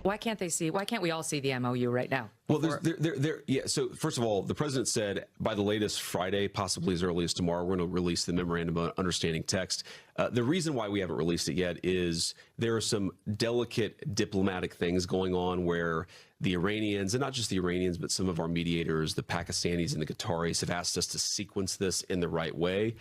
Why can't they see? Why can't we all see the MOU right now? Well, yeah. So first of all, the president said by the latest Friday, possibly as early as tomorrow, we're going to release the memorandum of understanding text. The reason why we haven't released it yet is there are some delicate diplomatic things going on where the Iranians, and not just the Iranians, but some of our mediators, the Pakistanis and the Qataris, have asked us to sequence this in the right way.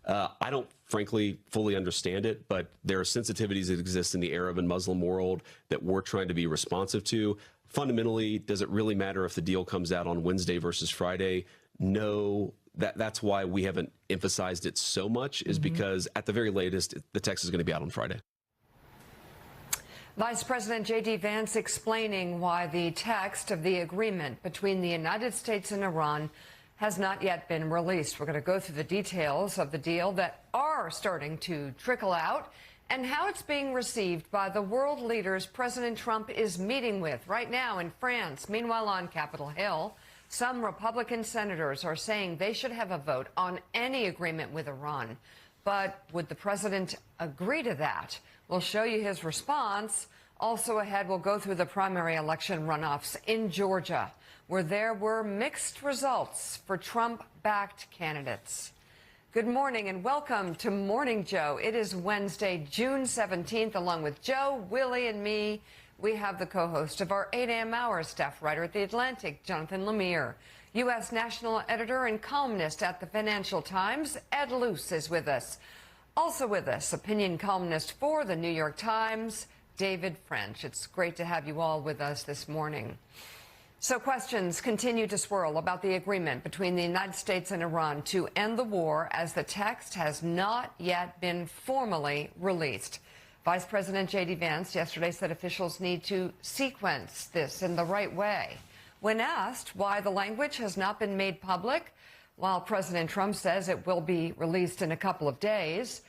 I don't, frankly, fully understand it, but there are sensitivities that exist in the Arab and Muslim world that we're trying to be responsive to. Fundamentally, does it really matter if the deal comes out on Wednesday versus Friday? No. That's why we haven't emphasized it so much, is because at the very latest, the text is going to be out on Friday. Vice President J.D. Vance explaining why the text of the agreement between the United States and Iran has not yet been released. We're going to go through the details of the deal that are starting to trickle out and how it's being received by the world leaders President Trump is meeting with right now in France. Meanwhile, on Capitol Hill, some Republican senators are saying they should have a vote on any agreement with Iran. But would the president agree to that? We'll show you his response. Also ahead, we'll go through the primary election runoffs in Georgia, where there were mixed results for Trump-backed candidates. Good morning and welcome to Morning Joe. It is Wednesday, June 17th. Along with Joe, Willie, and me, we have the co-host of our 8 a.m. hour, staff writer at The Atlantic, Jonathan Lemire. U.S. national editor and columnist at the Financial Times, Ed Luce, is with us. Also with us, opinion columnist for the New York Times, David French. It's great to have you all with us this morning. So questions continue to swirl about the agreement between the United States and Iran to end the war, as the text has not yet been formally released. Vice President J.D. Vance yesterday said officials need to sequence this in the right way. When asked why the language has not been made public, while President Trump says it will be released in a couple of days,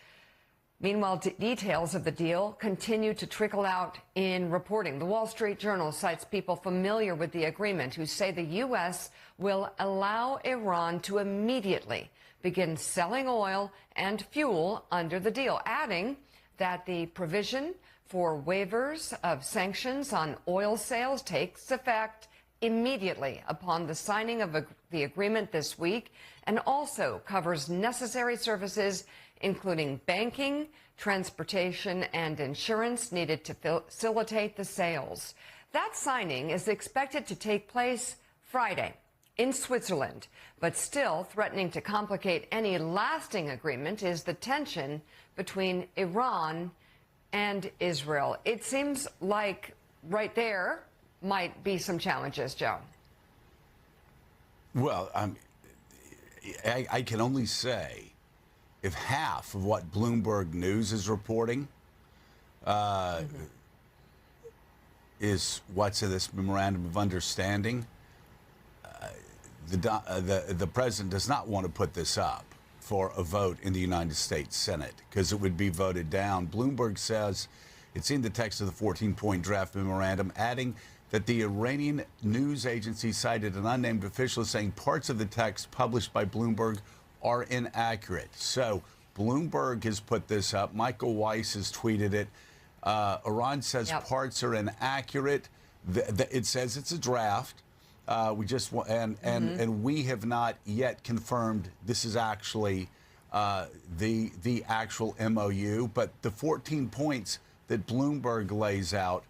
meanwhile, details of the deal continue to trickle out in reporting. The Wall Street Journal cites people familiar with the agreement who say the U.S. will allow Iran to immediately begin selling oil and fuel under the deal, adding that the provision for waivers of sanctions on oil sales takes effect immediately upon the signing of the agreement this week, and also covers necessary services including banking, transportation, and insurance needed to facilitate the sales. That signing is expected to take place Friday in Switzerland, but still threatening to complicate any lasting agreement is the tension between Iran and Israel. It seems like right there might be some challenges, Joe. Well, I can only say if half of what Bloomberg News is reporting is what's in this memorandum of understanding, the president does not want to put this up for a vote in the United States Senate because it would be voted down. Bloomberg says it's in the text of the 14-point draft memorandum, adding that the Iranian news agency cited an unnamed official saying parts of the text published by Bloomberg are inaccurate. So Bloomberg has put this up. Michael Weiss has tweeted it. Iran says parts are inaccurate. It says it's a draft. We just and we have not yet confirmed this is actually the actual MOU. But the 14 points that Bloomberg lays out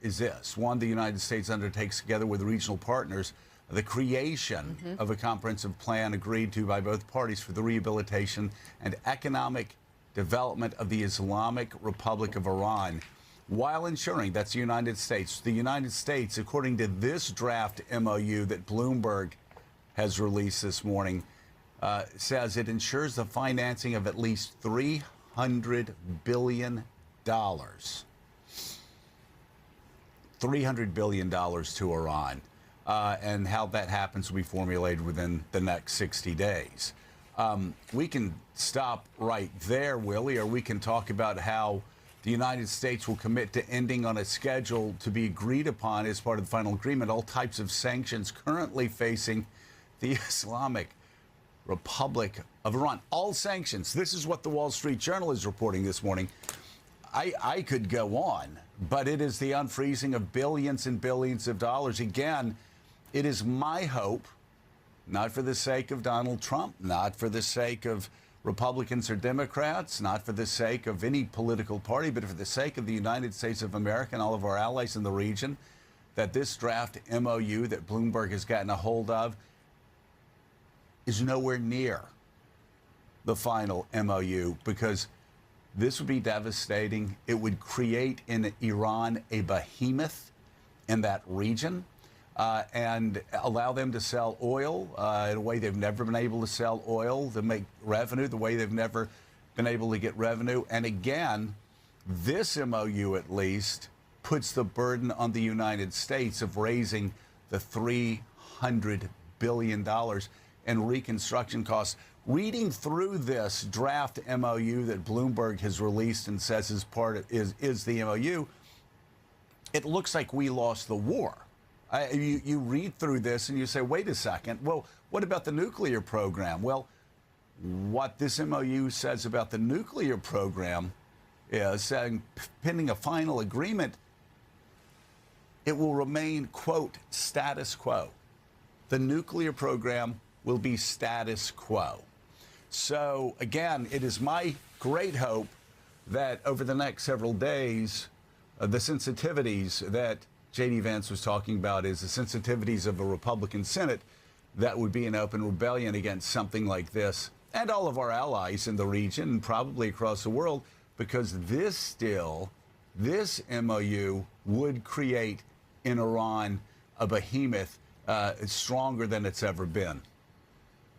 is this. One, the United States undertakes together with regional partners the creation of a comprehensive plan agreed to by both parties for the rehabilitation and economic development of the Islamic Republic of Iran, while ensuring, that's the United States. The United States, according to this draft MOU that Bloomberg has released this morning, says it ensures the financing of at least $300 billion. $300 billion to Iran. And how that happens will be formulated within the next 60 days. We can stop right there, Willie, or we can talk about how the United States will commit to ending on a schedule to be agreed upon as part of the final agreement all types of sanctions currently facing the Islamic Republic of Iran. All sanctions. This is what the Wall Street Journal is reporting this morning. I could go on, but it is the unfreezing of billions and billions of dollars. Again, it is my hope, not for the sake of Donald Trump, not for the sake of Republicans or Democrats, not for the sake of any political party, but for the sake of the United States of America and all of our allies in the region, that this draft MOU that Bloomberg has gotten a hold of is nowhere near the final MOU, because this would be devastating. It would create in Iran a behemoth in that region and allow them to sell oil in a way they've never been able to sell oil, to make revenue the way they've never been able to get revenue. And again, this MOU at least puts the burden on the United States of raising the $300 billion in reconstruction costs. Reading through this draft MOU that Bloomberg has released and says is the MOU, it looks like we lost the war. You read through this and you say, wait a second, well, what about the nuclear program? Well, what this MOU says about the nuclear program is saying, pending a final agreement, it will remain, quote, status quo. The nuclear program will be status quo. So, again, it is my great hope that over the next several days, the sensitivities that J.D. Vance was talking about is the sensitivities of a Republican Senate that would be in open rebellion against something like this, and all of our allies in the region and probably across the world, because this MOU would create in Iran a behemoth stronger than it's ever been.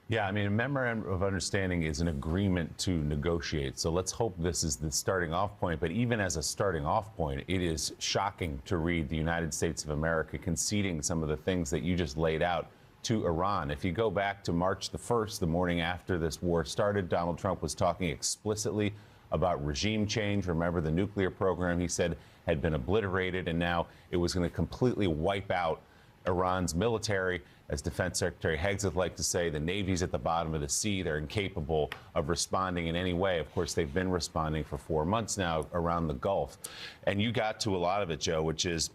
Yeah, I mean, a memorandum of understanding is an agreement to negotiate. So let's hope this is the starting off point. But even as a starting off point, it is shocking to read the United States of America conceding some of the things that you just laid out to Iran. If you go back to March the 1st, the morning after this war started, Donald Trump was talking explicitly about regime change. Remember, the nuclear program, he said, had been obliterated, and now it was going to completely wipe out Iran's military. As Defense Secretary Hegseth liked to say, the Navy's at the bottom of the sea. They're incapable of responding in any way. Of course, they've been responding for 4 months now around the Gulf. And you got to a lot of it, Joe, which is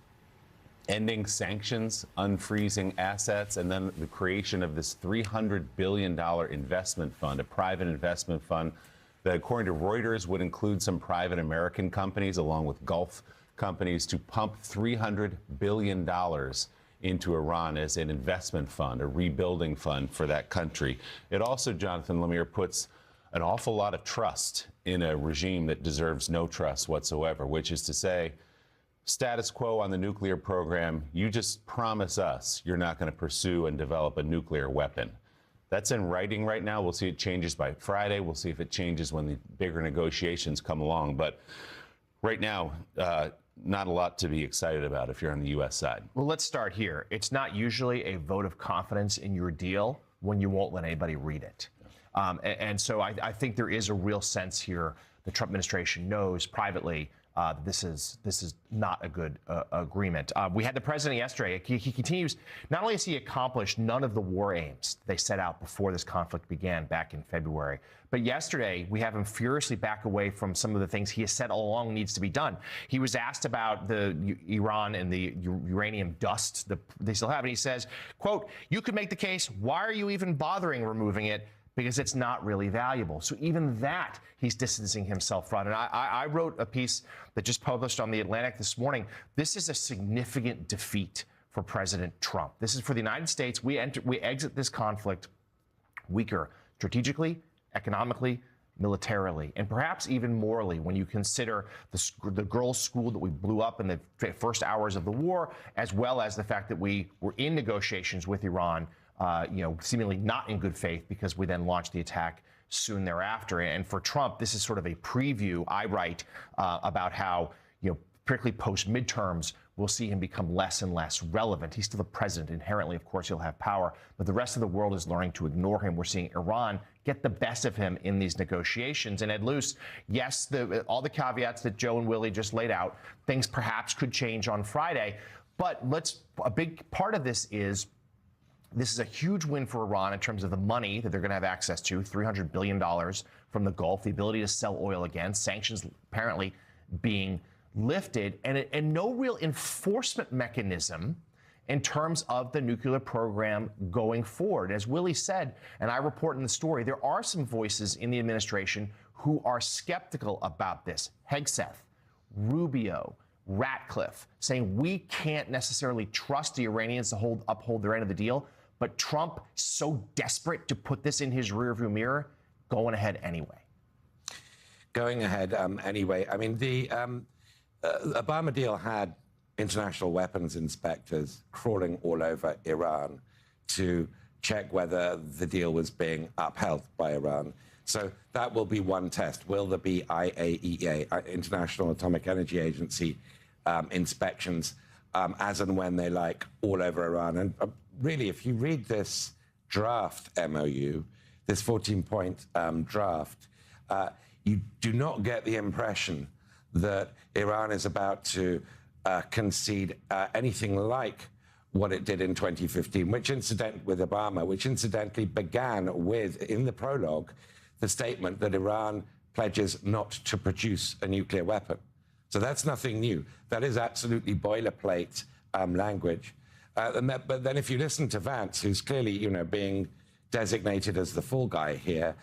ending sanctions, unfreezing assets, and then the creation of this $300 billion investment fund, a private investment fund that, according to Reuters, would include some private American companies along with Gulf companies to pump $300 billion into Iran as an investment fund, a rebuilding fund for that country. It also, Jonathan Lemire, puts an awful lot of trust in a regime that deserves no trust whatsoever, which is to say, status quo on the nuclear program, you just promise us you're not going to pursue and develop a nuclear weapon. That's in writing right now. We'll see it changes by Friday. We'll see if it changes when the bigger negotiations come along. But right now, not a lot to be excited about if you're on the U.S. side. Well, let's start here. It's not usually a vote of confidence in your deal when you won't let anybody read it. And so I think there is a real sense here the Trump administration knows privately this is not a good agreement. We had the president yesterday. He continues, not only has he accomplished none of the war aims they set out before this conflict began back in February, but yesterday we have him furiously back away from some of the things he has said all along needs to be done. He was asked about the Iran and the uranium dust they still have, and he says, quote, "You could make the case, why are you even bothering removing it? Because it's not really valuable." So even that, he's distancing himself from. And I wrote a piece that just published on The Atlantic this morning. This is a significant defeat for President Trump. This is for the United States. We exit this conflict weaker strategically, economically, militarily, and perhaps even morally when you consider the girls' school that we blew up in the first hours of the war, as well as the fact that we were in negotiations with Iran, seemingly not in good faith, because we then launched the attack soon thereafter. And for Trump, this is sort of a preview I write about how, particularly post-midterms, we'll see him become less and less relevant. He's still the president. Inherently, of course, he'll have power, but the rest of the world is learning to ignore him. We're seeing Iran get the best of him in these negotiations. And Ed Luce, yes, all the caveats that Joe and Willie just laid out, things perhaps could change on Friday, but a big part of this is a huge win for Iran in terms of the money that they're going to have access to, $300 billion from the Gulf, the ability to sell oil again, sanctions apparently being lifted and no real enforcement mechanism in terms of the nuclear program going forward. As Willie said, and I report in the story, there are some voices in the administration who are skeptical about this. Hegseth, Rubio, Ratcliffe, saying we can't necessarily trust the Iranians to uphold their end of the deal, but Trump, so desperate to put this in his rearview mirror, going ahead anyway. Going ahead anyway. I mean, the Obama deal had international weapons inspectors crawling all over Iran to check whether the deal was being upheld by Iran. So that will be one test. Will there be IAEA, International Atomic Energy Agency, inspections as and when they like all over Iran? And really, if you read this draft MOU, this 14-point draft, you do not get the impression that Iran is about to concede anything like what it did in 2015, which incidentally began with, in the prologue, the statement that Iran pledges not to produce a nuclear weapon. So that's nothing new. That is absolutely boilerplate language. But then if you listen to Vance, who's clearly, being designated as the fall guy here,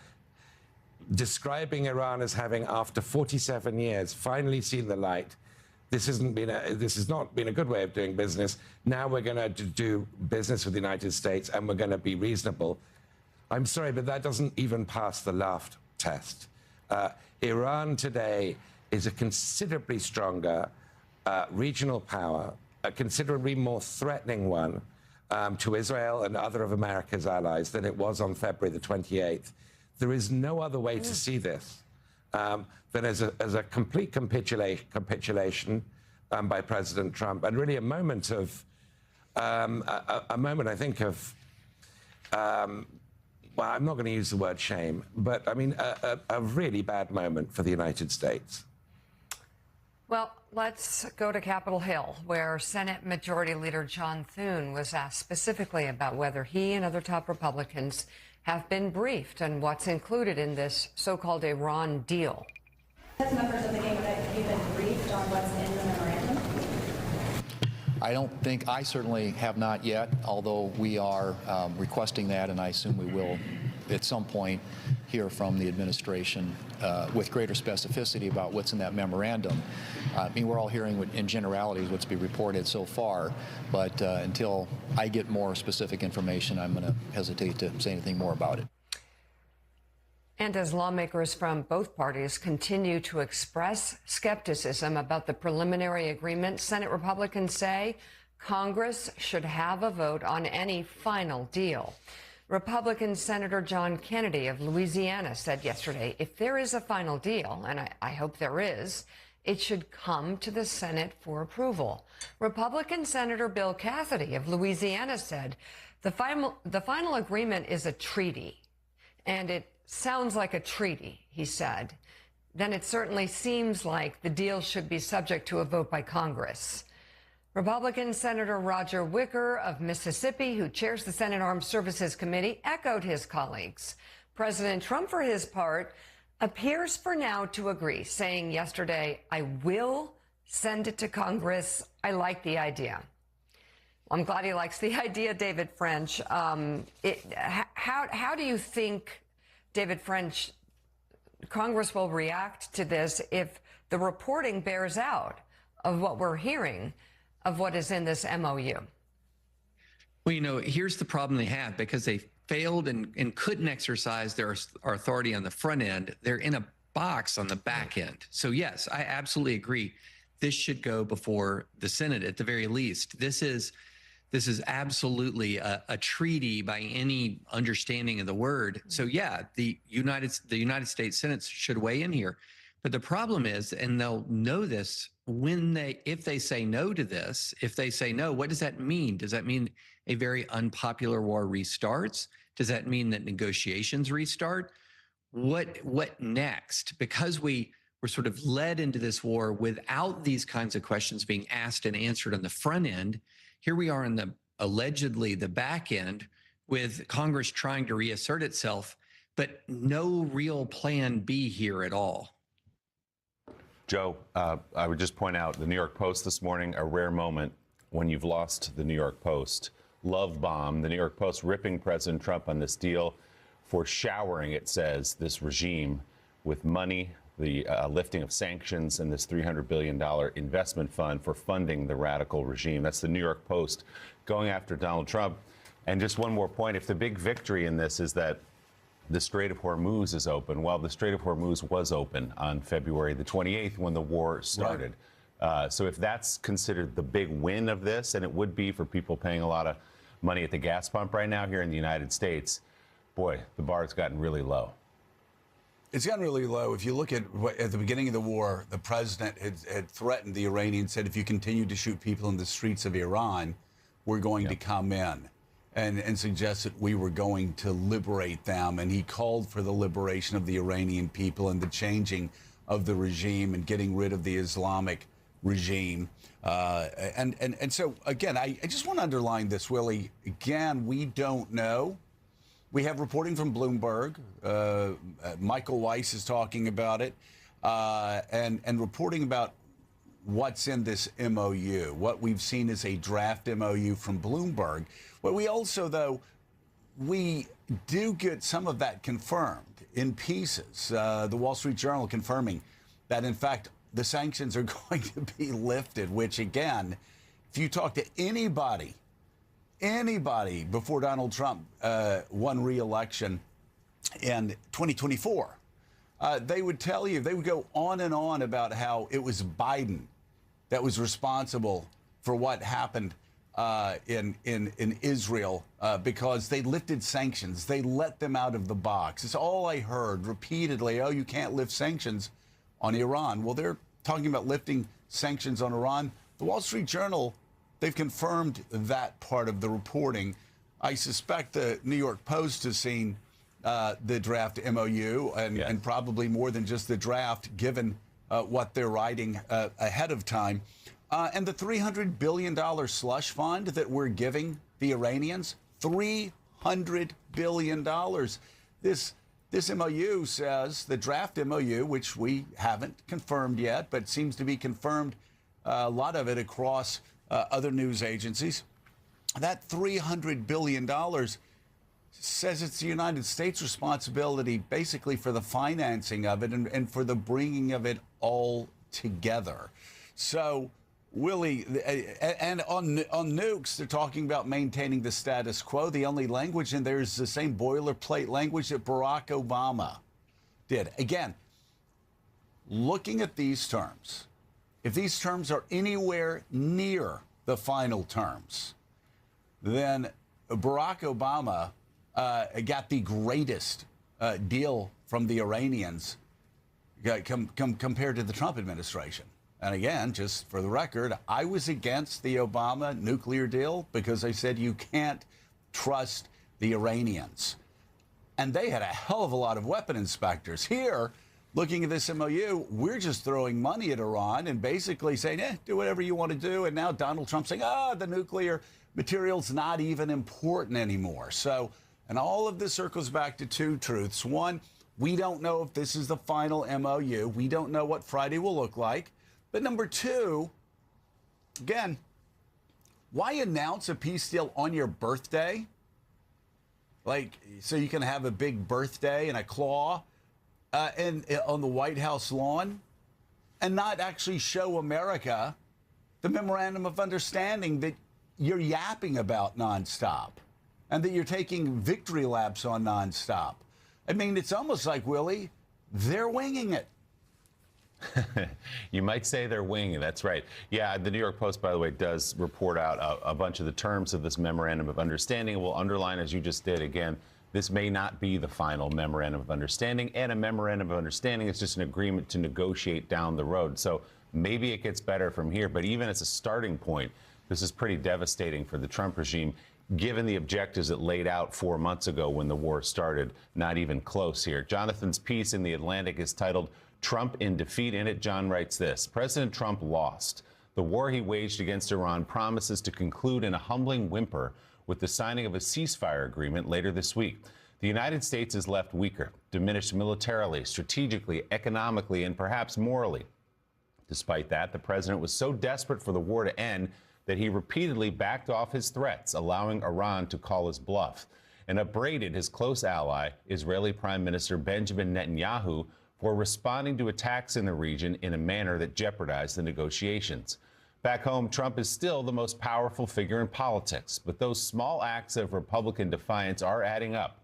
describing Iran as having, after 47 years, finally seen the light. This has not been a good way of doing business. Now we're going to do business with the United States, and we're going to be reasonable. I'm sorry, but that doesn't even pass the laughed test. Iran today is a considerably stronger regional power, a considerably more threatening one to Israel and other of America's allies than it was on February the 28th. There is no other way to see this than as a complete capitulation by President Trump, and really a moment of, I think, of, well, I'm not going to use the word shame, but I mean, a really bad moment for the United States. Well, let's go to Capitol Hill, where Senate Majority Leader John Thune was asked specifically about whether he and other top Republicans have been briefed on what's included in this so-called Iran deal. Has members of the game have you been briefed on what's in the memorandum? I certainly have not yet, although we are requesting that, and I assume we will at some point hear from the administration with greater specificity about what's in that memorandum. I mean, we're all hearing in generalities what's been reported so far, but until I get more specific information, I'm going to hesitate to say anything more about it. And as lawmakers from both parties continue to express skepticism about the preliminary agreement, Senate Republicans say Congress should have a vote on any final deal. Republican Senator John Kennedy of Louisiana said yesterday, if there is a final deal, and I hope there is, it should come to the Senate for approval. Republican Senator Bill Cassidy of Louisiana said, the final agreement is a treaty, and it sounds like a treaty, he said. Then it certainly seems like the deal should be subject to a vote by Congress. Republican Senator Roger Wicker of Mississippi, who chairs the Senate Armed Services Committee, echoed his colleagues. President Trump, for his part, appears for now to agree, saying yesterday, I will send it to Congress. I like the idea. Well, I'm glad he likes the idea, David French. How do you think, David French, Congress will react to this if the reporting bears out of what we're hearing of what is in this MOU? Well, here's the problem they have, because they failed and couldn't exercise their authority on the front end. They're in a box on the back end. So yes, I absolutely agree. This should go before the Senate at the very least. This is absolutely a treaty by any understanding of the word. So yeah, the United States Senate should weigh in here. But the problem is, and they'll know this if they say no to this, if they say no, what does that mean? Does that mean a very unpopular war restarts? Does that mean that negotiations restart? What next? Because we were sort of led into this war without these kinds of questions being asked and answered on the front end. Here we are in allegedly the back end, with Congress trying to reassert itself, but no real plan B here at all. Joe, I would just point out the New York Post this morning, a rare moment when you've lost the New York Post. Love bomb. The New York Post ripping President Trump on this deal for showering, it says, this regime with money, the lifting of sanctions, and this $300 billion investment fund for funding the radical regime. That's the New York Post going after Donald Trump. And just one more point, if the big victory in this is that the Strait of Hormuz is open, well, the Strait of Hormuz was open on February the 28th when the war started. Right. So if that's considered the big win of this, and it would be for people paying a lot of money at the gas pump right now here in the United States, boy, the bar's gotten really low. It's gotten really low. If you look at the beginning of the war, the president had threatened the Iranians, said, if you continue to shoot people in the streets of Iran, we're going to come in, and suggested we were going to liberate them. And he called for the liberation of the Iranian people and the changing of the regime and getting rid of the Islamic regime. And so, again, I just want to underline this, Willie. Again, we don't know. We have reporting from Bloomberg. Michael Weiss is talking about it and reporting about what's in this MOU. What we've seen is a draft MOU from Bloomberg. But we also, though, we do get some of that confirmed in pieces. The Wall Street Journal confirming that, in fact, the sanctions are going to be lifted, which, again, if you talk to anybody before Donald Trump won re-election in 2024, they would tell you, they would go on and on about how it was Biden that was responsible for what happened in Israel because they lifted sanctions. They let them out of the box. It's all I heard repeatedly. Oh, you can't lift sanctions on Iran. Well, they're talking about lifting sanctions on Iran. The Wall Street Journal, they've confirmed that part of the reporting. I suspect the New York Post has seen the draft MOU and probably more than just the draft, given what they're writing ahead of time. And the $300 billion slush fund that we're giving the Iranians, $300 billion. This MOU says, the draft MOU, which we haven't confirmed yet, but seems to be confirmed, a lot of it across other news agencies, that $300 billion says it's the United States' responsibility basically for the financing of it and for the bringing of it all together. So, Willie, and on nukes, they're talking about maintaining the status quo. The only language in there is the same boilerplate language that Barack Obama did. Again, looking at these terms, if these terms are anywhere near the final terms, then Barack Obama got the greatest deal from the Iranians compared to the Trump administration. And again, just for the record, I was against the Obama nuclear deal because I said you can't trust the Iranians. And they had a hell of a lot of weapon inspectors. Here, looking at this MOU, we're just throwing money at Iran and basically saying, do whatever you want to do. And now Donald Trump's saying, the nuclear material's not even important anymore. So, and all of this circles back to two truths. One, we don't know if this is the final MOU. We don't know what Friday will look like. But number two, again, why announce a peace deal on your birthday? Like, so you can have a big birthday and a claw and on the White House lawn and not actually show America the memorandum of understanding that you're yapping about nonstop and that you're taking victory laps on nonstop. I mean, it's almost like, Willie, they're winging it. You might say they're winging. That's right. Yeah, the New York Post, by the way, does report out a bunch of the terms of this memorandum of understanding. We'll underline, as you just did, again, this may not be the final memorandum of understanding, and a memorandum of understanding is just an agreement to negotiate down the road. So maybe it gets better from here, but even as a starting point, this is pretty devastating for the Trump regime, given the objectives it laid out 4 months ago when the war started. Not even close here. Jonathan's piece in The Atlantic is titled Trump in Defeat. In it, John writes this: President Trump lost. The war he waged against Iran promises to conclude in a humbling whimper with the signing of a ceasefire agreement later this week. The United States is left weaker, diminished militarily, strategically, economically, and perhaps morally. Despite that, the president was so desperate for the war to end that he repeatedly backed off his threats, allowing Iran to call his bluff, and upbraided his close ally, Israeli Prime Minister Benjamin Netanyahu, for responding to attacks in the region in a manner that jeopardized the negotiations. Back home, Trump is still the most powerful figure in politics, but those small acts of Republican defiance are adding up.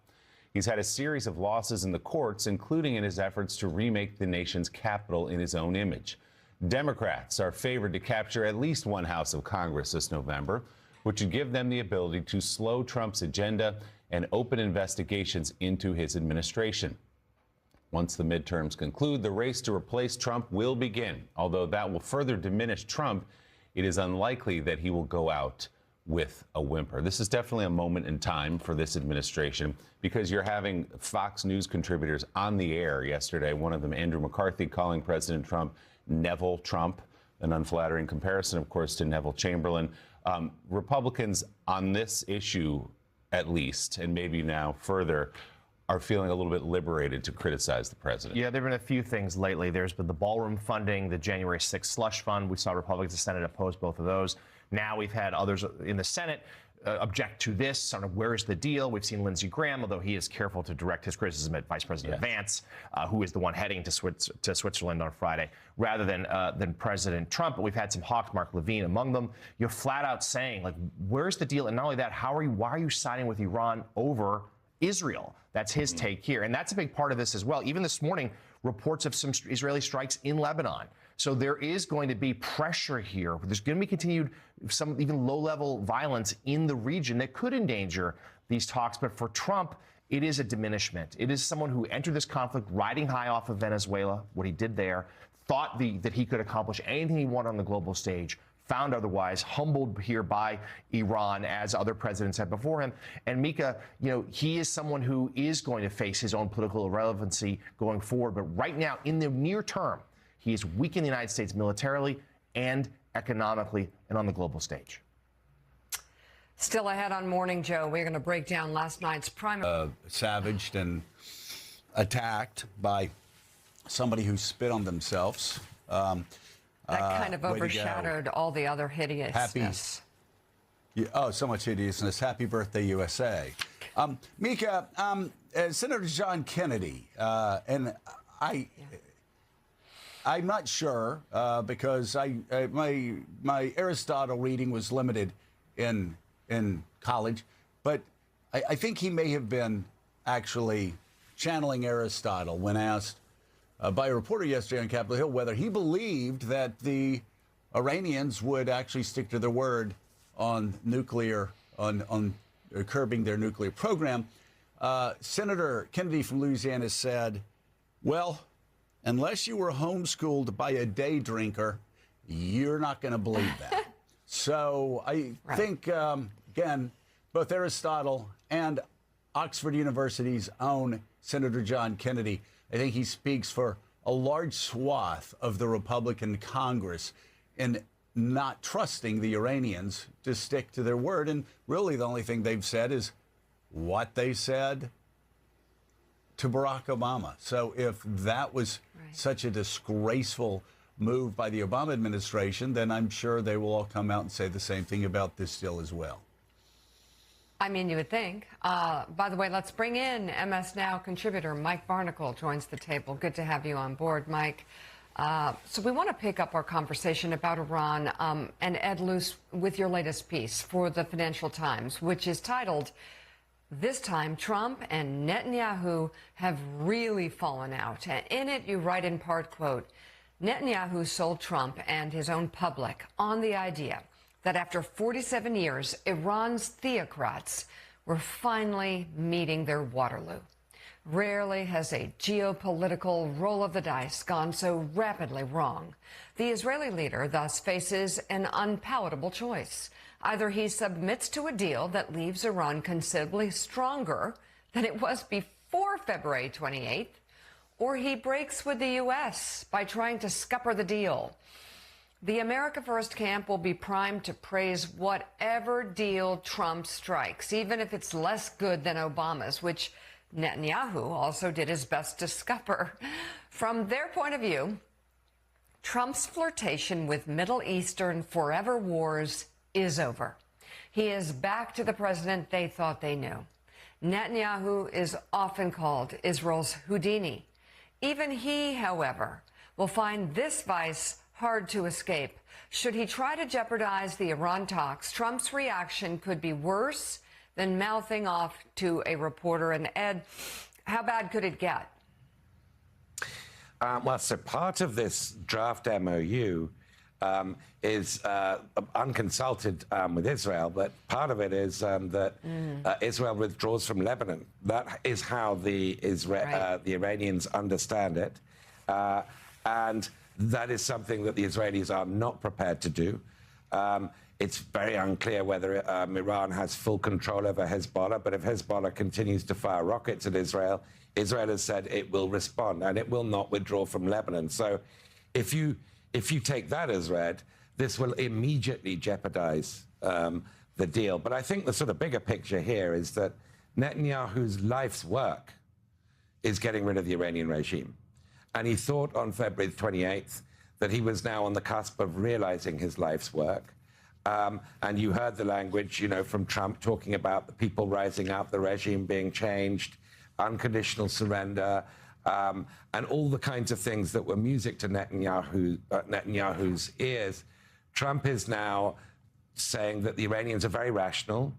He's had a series of losses in the courts, including in his efforts to remake the nation's capital in his own image. Democrats are favored to capture at least one House of Congress this November, which would give them the ability to slow Trump's agenda and open investigations into his administration. Once the midterms conclude, the race to replace Trump will begin. Although that will further diminish Trump, it is unlikely that he will go out with a whimper. This is definitely a moment in time for this administration because you're having Fox News contributors on the air yesterday, one of them, Andrew McCarthy, calling President Trump Neville Trump, an unflattering comparison, of course, to Neville Chamberlain. Republicans on this issue, at least, and maybe now further, are feeling a little bit liberated to criticize the president. Yeah, there have been a few things lately. There's been the ballroom funding, the January 6th slush fund. We saw Republicans in the Senate oppose both of those. Now we've had others in the Senate object to this, sort of where's the deal? We've seen Lindsey Graham, although he is careful to direct his criticism at Vice President Vance, who is the one heading to Switzerland on Friday, rather than President Trump. But we've had some hawks, Mark Levine among them. You're flat out saying, like, where's the deal? And not only that, why are you siding with Iran over Israel? That's his take here. And that's a big part of this as well. Even this morning, reports of some Israeli strikes in Lebanon. So there is going to be pressure here. There's going to be continued some even low-level violence in the region that could endanger these talks. But for Trump, it is a diminishment. It is someone who entered this conflict riding high off of Venezuela, what he did there, thought that he could accomplish anything he wanted on the global stage, found otherwise, humbled here by Iran, as other presidents had before him. And Mika, he is someone who is going to face his own political irrelevancy going forward. But right now, in the near term, he is weak in the United States militarily and economically and on the global stage. Still ahead on Morning Joe, we're going to break down last night's primary. Savaged and attacked by somebody who spit on themselves. That kind of overshadowed all the other hideousness. So much hideousness. Happy birthday, USA. Mika, Senator John Kennedy, and I'm not sure because my Aristotle reading was limited in college, but I think he may have been actually channeling Aristotle when asked by a reporter yesterday on Capitol Hill whether he believed that the Iranians would actually stick to their word on curbing their nuclear program. Senator Kennedy from Louisiana said, well, unless you were homeschooled by a day drinker, you're not going to believe that. So I think, again, both Aristotle and Oxford University's own Senator John Kennedy, I think he speaks for a large swath of the Republican Congress in not trusting the Iranians to stick to their word. And really the only thing they've said is what they said to Barack Obama. So if that was such a disgraceful move by the Obama administration, then I'm sure they will all come out and say the same thing about this deal as well. I mean, you would think. By the way, let's bring in MS Now contributor Mike Barnacle joins the table. Good to have you on board, Mike. So we want to pick up our conversation about Iran and Ed Luce with your latest piece for the Financial Times, which is titled, "This time Trump and Netanyahu have really fallen out." And in it, you write in part, quote, Netanyahu sold Trump and his own public on the idea that after 47 years, Iran's theocrats were finally meeting their Waterloo. Rarely has a geopolitical roll of the dice gone so rapidly wrong. The Israeli leader thus faces an unpalatable choice. Either he submits to a deal that leaves Iran considerably stronger than it was before February 28th, or he breaks with the U.S. by trying to scupper the deal. The America First camp will be primed to praise whatever deal Trump strikes, even if it's less good than Obama's, which Netanyahu also did his best to scupper. From their point of view, Trump's flirtation with Middle Eastern forever wars is over. He is back to the president they thought they knew. Netanyahu is often called Israel's Houdini. Even he, however, will find this vice hard to escape. Should he try to jeopardize the Iran talks, Trump's reaction could be worse than mouthing off to a reporter. And Ed, how bad could it get? Well, so part of this draft MOU is unconsulted with Israel, but part of it is that Israel withdraws from Lebanon. That is how the Iranians understand it. And that is something that the Israelis are not prepared to do. It's very unclear whether Iran has full control over Hezbollah, but if Hezbollah continues to fire rockets at Israel, Israel has said it will respond and it will not withdraw from Lebanon. So if you take that as read, this will immediately jeopardize the deal. But I think the sort of bigger picture here is that Netanyahu's life's work is getting rid of the Iranian regime. And he thought on February 28th that he was now on the cusp of realizing his life's work. And you heard the language, you know, from Trump talking about the people rising up, the regime being changed, unconditional surrender, and all the kinds of things that were music to Netanyahu's ears. Trump is now saying that the Iranians are very rational,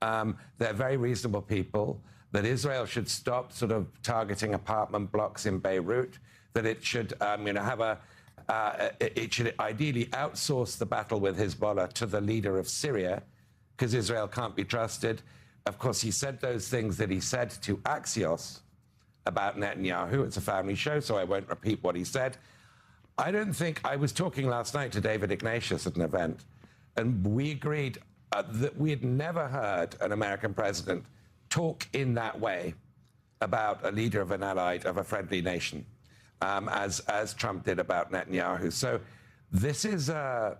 they're very reasonable people, that Israel should stop sort of targeting apartment blocks in Beirut, that it should, it should ideally outsource the battle with Hezbollah to the leader of Syria, because Israel can't be trusted. Of course, he said those things that he said to Axios about Netanyahu. It's a family show, so I won't repeat what he said. I don't think, I was talking last night to David Ignatius at an event, and we agreed that we had never heard an American president talk in that way about a leader of an allied, of a friendly nation, as Trump did about Netanyahu. So this is a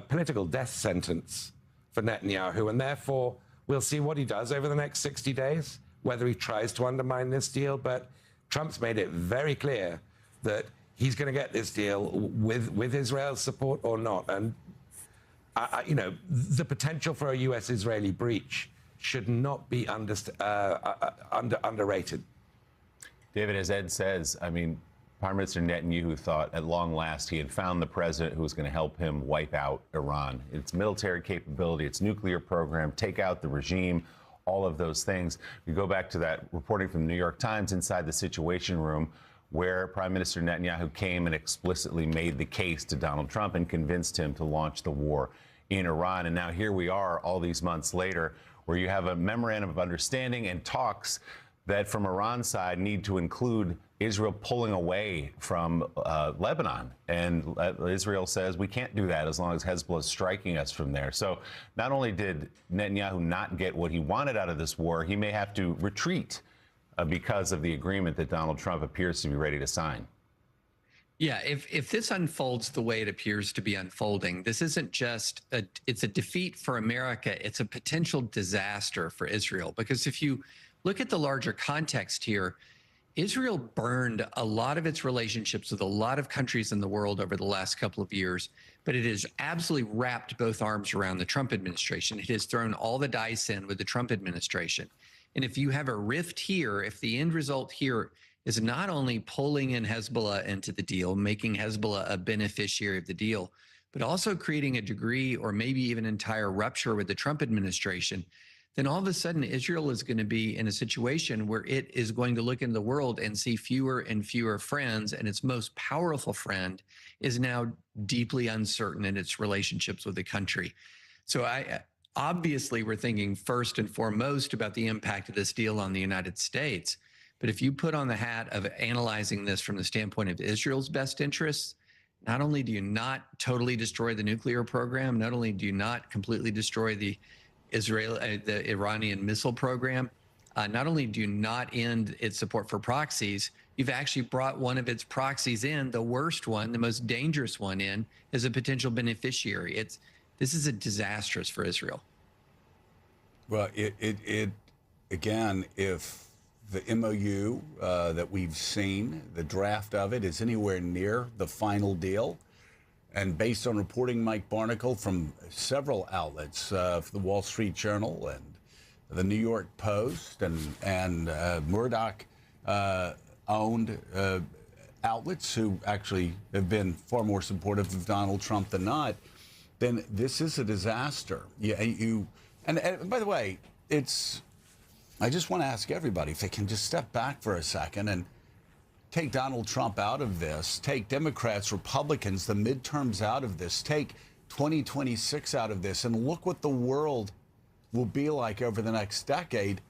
political death sentence for Netanyahu, and therefore we'll see what he does over the next 60 days, whether he tries to undermine this deal. But Trump's made it very clear that he's going to get this deal with Israel's support or not. And, the potential for a U.S.-Israeli breach should not be underrated. David, as Ed says, I mean, Prime Minister Netanyahu thought at long last he had found the president who was going to help him wipe out Iran, its military capability, its nuclear program, take out the regime, all of those things. We go back to that reporting from the New York Times inside the Situation Room, where Prime Minister Netanyahu came and explicitly made the case to Donald Trump and convinced him to launch the war in Iran. And now here we are all these months later, where you have a memorandum of understanding and talks that from Iran's side need to include Israel pulling away from Lebanon. And Israel says we can't do that as long as Hezbollah is striking us from there. So not only did Netanyahu not get what he wanted out of this war, he may have to retreat because of the agreement that Donald Trump appears to be ready to sign. Yeah, if this unfolds the way it appears to be unfolding, this isn't just it's a defeat for America. It's a potential disaster for Israel, because if you look at the larger context here, Israel burned a lot of its relationships with a lot of countries in the world over the last couple of years, but it has absolutely wrapped both arms around the Trump administration. It has thrown all the dice in with the Trump administration. And if you have a rift here, if the end result here is not only pulling in Hezbollah into the deal, making Hezbollah a beneficiary of the deal, but also creating a degree or maybe even entire rupture with the Trump administration, then all of a sudden Israel is going to be in a situation where it is going to look into the world and see fewer and fewer friends, and its most powerful friend is now deeply uncertain in its relationships with the country. So obviously we're thinking first and foremost about the impact of this deal on the United States. But if you put on the hat of analyzing this from the standpoint of Israel's best interests, not only do you not totally destroy the nuclear program, not only do you not completely destroy the Iranian missile program, not only do you not end its support for proxies, you've actually brought one of its proxies in, the worst one, the most dangerous one in, as a potential beneficiary. This is a disastrous for Israel. Well, again, if the MOU that we've seen, the draft of it, is anywhere near the final deal. And based on reporting, Mike Barnacle, from several outlets, the Wall Street Journal and the New York Post and Murdoch-owned outlets who actually have been far more supportive of Donald Trump than not, then this is a disaster. And by the way, I just want to ask everybody if they can just step back for a second and take Donald Trump out of this, take Democrats, Republicans, the midterms out of this, take 2026 out of this, and look what the world will be like over the next decade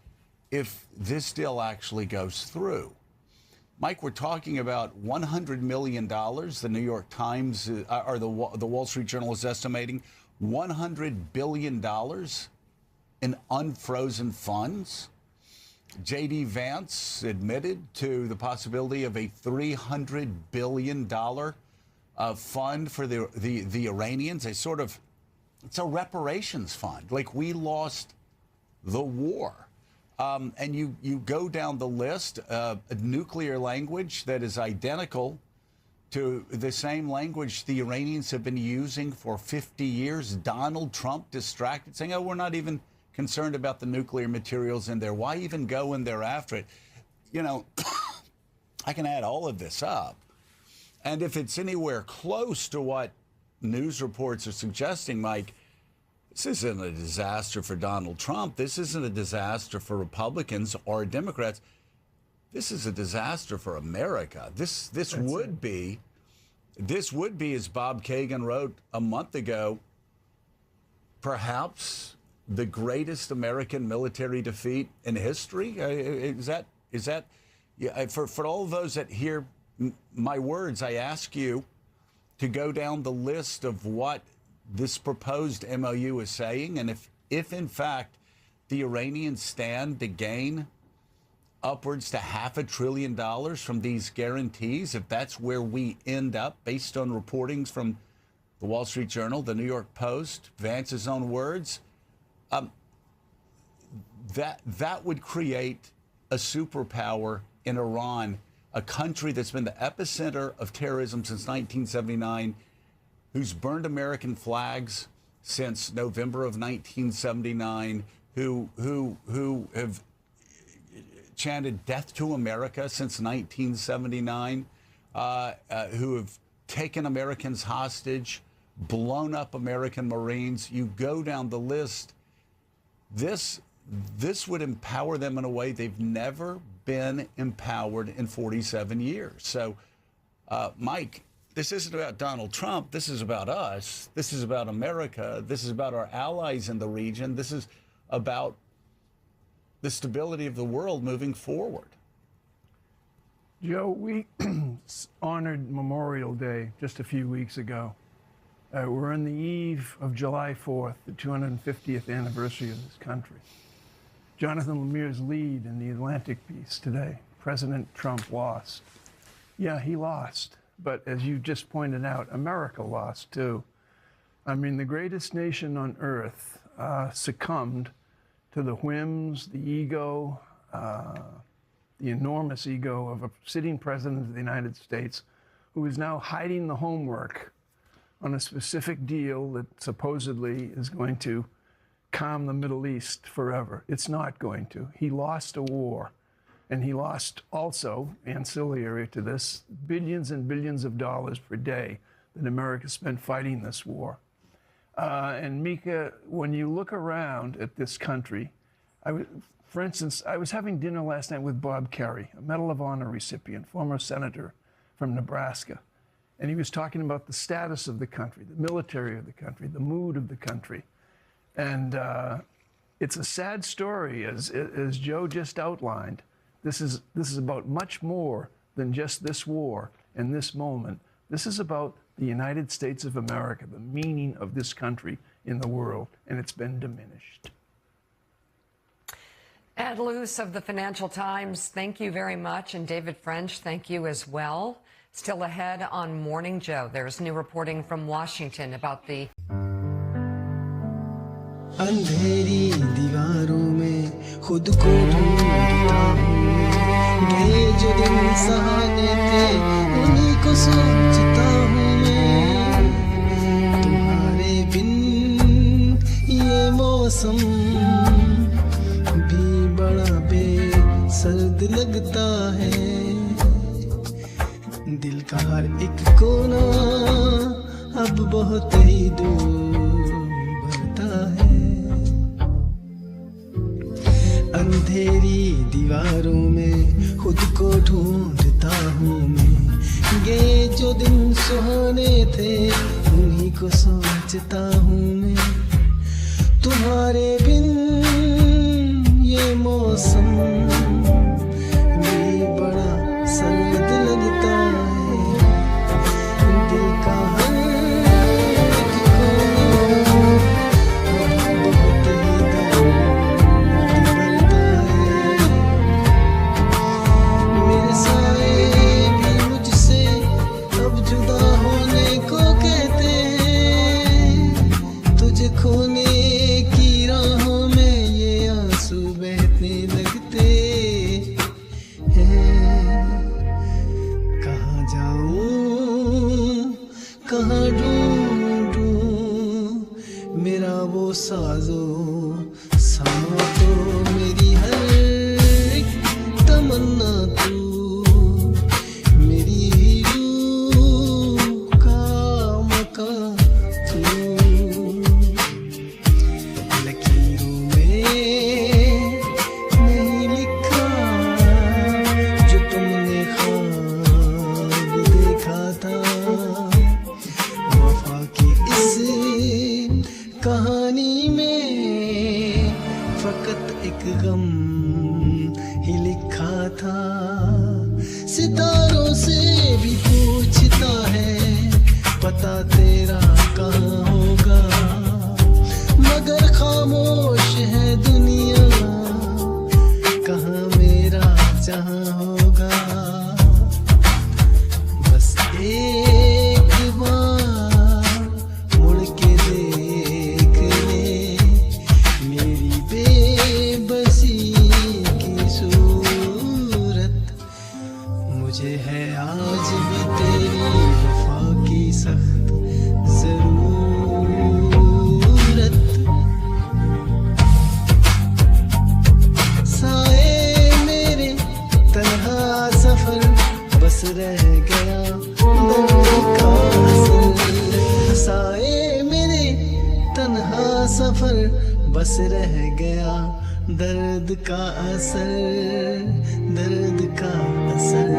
if this deal actually goes through. Mike, we're talking about $100 million. The New York Times, or the Wall Street Journal is estimating $100 billion in unfrozen funds. J.D. Vance admitted to the possibility of a $300 billion fund for the Iranians. It's a reparations fund. Like, we lost the war. And you go down the list, a nuclear language that is identical to the same language the Iranians have been using for 50 years. Donald Trump distracted, saying, oh, we're not even concerned about the nuclear materials in there. Why even go in there after it? You know, I can add all of this up. And if it's anywhere close to what news reports are suggesting, Mike, this isn't a disaster for Donald Trump. This isn't a disaster for Republicans or Democrats. This is a disaster for America. This would be, as Bob Kagan wrote a month ago, perhaps the greatest American military defeat in history. Is that for all of those that hear my words? I ask you to go down the list of what this proposed MOU is saying, and if in fact the Iranians stand to gain upwards to $500 billion from these guarantees, if that's where we end up based on reportings from the Wall Street Journal, the New York Post, Vance's own words, that would create a superpower in Iran, a country that's been the epicenter of terrorism since 1979, who's burned American flags since November of 1979, who have chanted death to America since 1979, who have taken Americans hostage, blown up American Marines. You go down the list. This would empower them in a way they've never been empowered in 47 years. So, Mike, this isn't about Donald Trump. This is about us. This is about America. This is about our allies in the region. This is about the stability of the world moving forward. Joe, we honored Memorial Day just a few weeks ago. We're on the eve of July 4th, the 250th anniversary of this country. Jonathan Lemire's lead in the Atlantic piece today, President Trump lost. Yeah, he lost. But as you just pointed out, America lost too. I mean, the greatest nation on earth succumbed to the whims, the ego, the enormous ego of a sitting president of the United States who is now hiding the homework on a specific deal that supposedly is going to calm the Middle East forever. It's not going to. He lost a war. And he lost also, ancillary to this, billions and billions of dollars per day that America spent fighting this war. And Mika, when you look around at this country, for instance, I was having dinner last night with Bob Kerrey, a Medal of Honor recipient, former senator from Nebraska. And he was talking about the status of the country, the military of the country, the mood of the country. And it's a sad story, as Joe just outlined. This is about much more than just this war and this moment. This is about the United States of America, the meaning of this country in the world, and it's been diminished. Ed Luce of the Financial Times, thank you very much. And David French, thank you as well. Still ahead on Morning Joe, there's new reporting from Washington about the अंधेरी दीवारों में खुद को ढूंढता हूँ गए जो दिन सहाने थे उन्हीं को सोचता हूँ मैं तुम्हारे बिन ये मौसम भी बड़ा बेसर्द लगता है दिल का हर एक कोना अब बहुत ही दूर बढ़ता है अंधेरी दीवारों में खुद को ढूंढता हूँ मैं गए जो दिन सुहाने थे उन्हीं को सोचता हूँ मैं तुम्हारे बिन ये मौसम भी बड़ा सर्द लगता है दिल का हर एक कोना बहुत ही दर्द भरता है मेरे साए भी मुझसे अब जुदा होने को कहते हैं तुझे खोने की राहों में ये आंसू बहने लगते हैं कहाँ जाऊं कहाँ ढूंढूं मेरा वो साजो सामा तो मेरी हर एक तमन्ना तू मेरी रूह का मका तू लकीरों में नहीं लिखा जो तुमने ख्वाब देखा था वफा की इस कहानी में फकत एक गम ही लिखा था सितारों से भी पूछता है पता तेरा कहाँ होगा मगर खामोश है दुनिया कहाँ मेरा जहाँ होगा बस एक बार मुड़ के देख ले मेरी बेबसी की सूरत मुझे है आज भी तेरी वफा की सख्त जरूरत साए मेरे तन्हा सफर बस रह गया दर्द का असर साए मेरे तन्हा सफर बस रह गया दर्द का असर